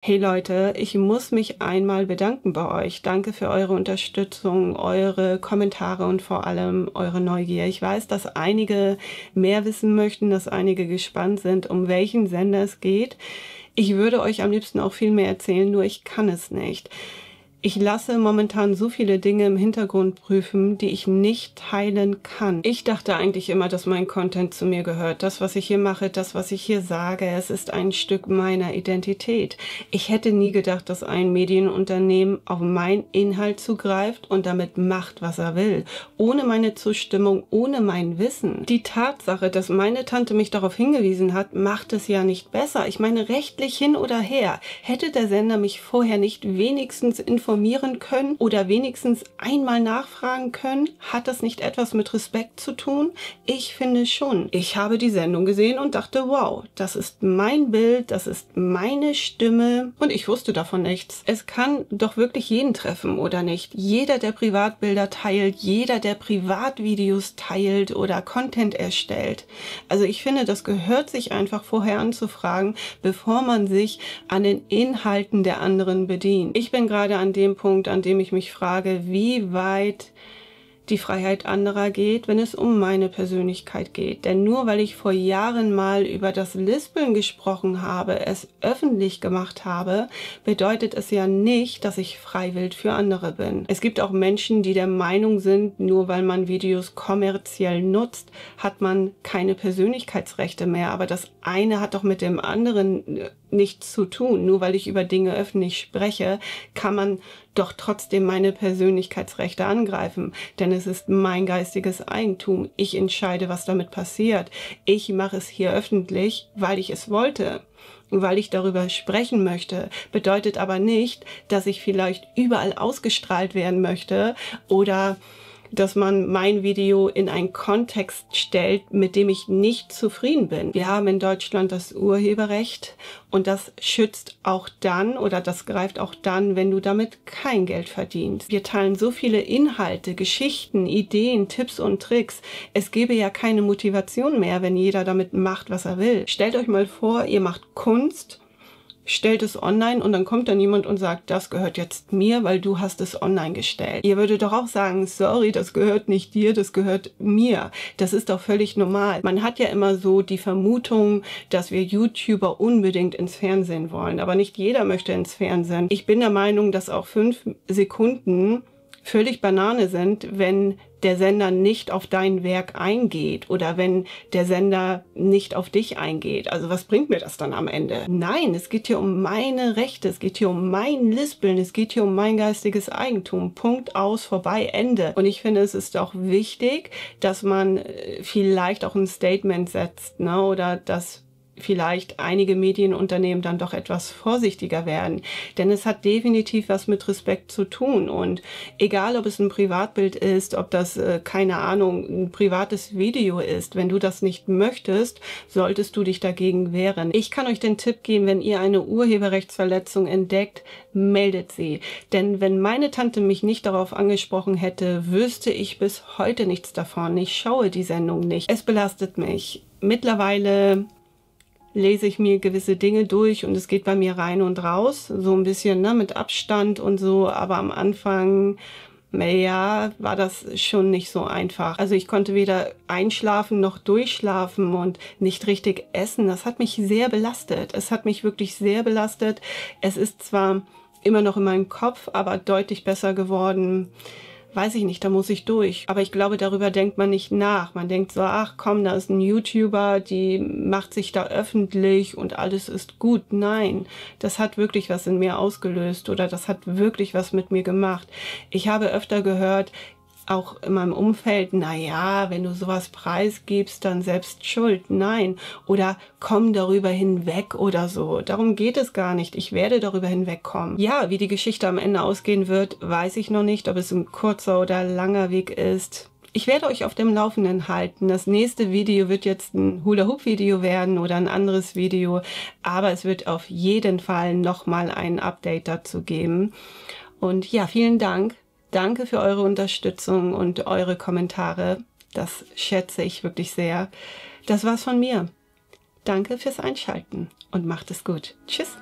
Hey Leute, ich muss mich einmal bedanken bei euch. Danke für eure Unterstützung, eure Kommentare und vor allem eure Neugier. Ich weiß, dass einige mehr wissen möchten, dass einige gespannt sind, um welchen Sender es geht. Ich würde euch am liebsten auch viel mehr erzählen, nur ich kann es nicht. Ich lasse momentan so viele Dinge im Hintergrund prüfen, die ich nicht teilen kann. Ich dachte eigentlich immer, dass mein Content zu mir gehört. Das, was ich hier mache, das, was ich hier sage, es ist ein Stück meiner Identität. Ich hätte nie gedacht, dass ein Medienunternehmen auf meinen Inhalt zugreift und damit macht, was er will. Ohne meine Zustimmung, ohne mein Wissen. Die Tatsache, dass meine Tante mich darauf hingewiesen hat, macht es ja nicht besser. Ich meine, rechtlich hin oder her. Hätte der Sender mich vorher nicht wenigstens informieren können oder wenigstens einmal nachfragen können? Hat das nicht etwas mit Respekt zu tun? Ich finde schon. Ich habe die Sendung gesehen und dachte, wow, das ist mein Bild, das ist meine Stimme und ich wusste davon nichts. Es kann doch wirklich jeden treffen, oder nicht? Jeder, der Privatbilder teilt, jeder, der Privatvideos teilt oder Content erstellt. Also ich finde, das gehört sich einfach vorher anzufragen, bevor man sich an den Inhalten der anderen bedient. Ich bin gerade an dem Punkt, an dem ich mich frage, wie weit die Freiheit anderer geht, wenn es um meine Persönlichkeit geht. Denn nur weil ich vor Jahren mal über das Lispeln gesprochen habe, es öffentlich gemacht habe, bedeutet es ja nicht, dass ich freiwillig für andere bin. Es gibt auch Menschen, die der Meinung sind, nur weil man Videos kommerziell nutzt, hat man keine Persönlichkeitsrechte mehr. Aber das eine hat doch mit dem anderen nichts zu tun. Nur weil ich über Dinge öffentlich spreche, kann man doch trotzdem meine Persönlichkeitsrechte angreifen. Denn es ist mein geistiges Eigentum. Ich entscheide, was damit passiert. Ich mache es hier öffentlich, weil ich es wollte. Weil ich darüber sprechen möchte, bedeutet aber nicht, dass ich vielleicht überall ausgestrahlt werden möchte oder dass man mein Video in einen Kontext stellt, mit dem ich nicht zufrieden bin. Wir haben in Deutschland das Urheberrecht und das schützt auch dann oder das greift auch dann, wenn du damit kein Geld verdienst. Wir teilen so viele Inhalte, Geschichten, Ideen, Tipps und Tricks. Es gäbe ja keine Motivation mehr, wenn jeder damit macht, was er will. Stellt euch mal vor, ihr macht Kunst, stellt es online und dann kommt dann jemand und sagt, das gehört jetzt mir, weil du hast es online gestellt. Ihr würdet doch auch sagen, sorry, das gehört nicht dir, das gehört mir. Das ist doch völlig normal. Man hat ja immer so die Vermutung, dass wir YouTuber unbedingt ins Fernsehen wollen, aber nicht jeder möchte ins Fernsehen. Ich bin der Meinung, dass auch 5 Sekunden völlig Banane sind, wenn der Sender nicht auf dein Werk eingeht oder wenn der Sender nicht auf dich eingeht. Also was bringt mir das dann am Ende? Nein, es geht hier um meine Rechte, es geht hier um mein Lispeln, es geht hier um mein geistiges Eigentum. Punkt, aus, vorbei, Ende. Und ich finde, es ist auch wichtig, dass man vielleicht auch ein Statement setzt, ne? Oder dass vielleicht einige Medienunternehmen dann doch etwas vorsichtiger werden. Denn es hat definitiv was mit Respekt zu tun. Und egal, ob es ein Privatbild ist, ob das, keine Ahnung, ein privates Video ist, wenn du das nicht möchtest, solltest du dich dagegen wehren. Ich kann euch den Tipp geben, wenn ihr eine Urheberrechtsverletzung entdeckt, meldet sie. Denn wenn meine Tante mich nicht darauf angesprochen hätte, wüsste ich bis heute nichts davon. Ich schaue die Sendung nicht. Es belastet mich. Mittlerweile lese ich mir gewisse Dinge durch und es geht bei mir rein und raus, so ein bisschen, ne, mit Abstand und so, aber am Anfang, ja, war das schon nicht so einfach. Also ich konnte weder einschlafen noch durchschlafen und nicht richtig essen. Das hat mich sehr belastet. Es hat mich wirklich sehr belastet. Es ist zwar immer noch in meinem Kopf, aber deutlich besser geworden. Weiß ich nicht, da muss ich durch. Aber ich glaube, darüber denkt man nicht nach. Man denkt so, ach komm, da ist ein YouTuber, die macht sich da öffentlich und alles ist gut. Nein, das hat wirklich was in mir ausgelöst oder das hat wirklich was mit mir gemacht. Ich habe öfter gehört, auch in meinem Umfeld, naja, wenn du sowas preisgibst, dann selbst schuld. Nein. Oder komm darüber hinweg oder so. Darum geht es gar nicht. Ich werde darüber hinwegkommen. Ja, wie die Geschichte am Ende ausgehen wird, weiß ich noch nicht, ob es ein kurzer oder langer Weg ist. Ich werde euch auf dem Laufenden halten. Das nächste Video wird jetzt ein Hula-Hoop-Video werden oder ein anderes Video, aber es wird auf jeden Fall nochmal ein Update dazu geben. Und ja, vielen Dank. Danke für eure Unterstützung und eure Kommentare. Das schätze ich wirklich sehr. Das war's von mir. Danke fürs Einschalten und macht es gut. Tschüss.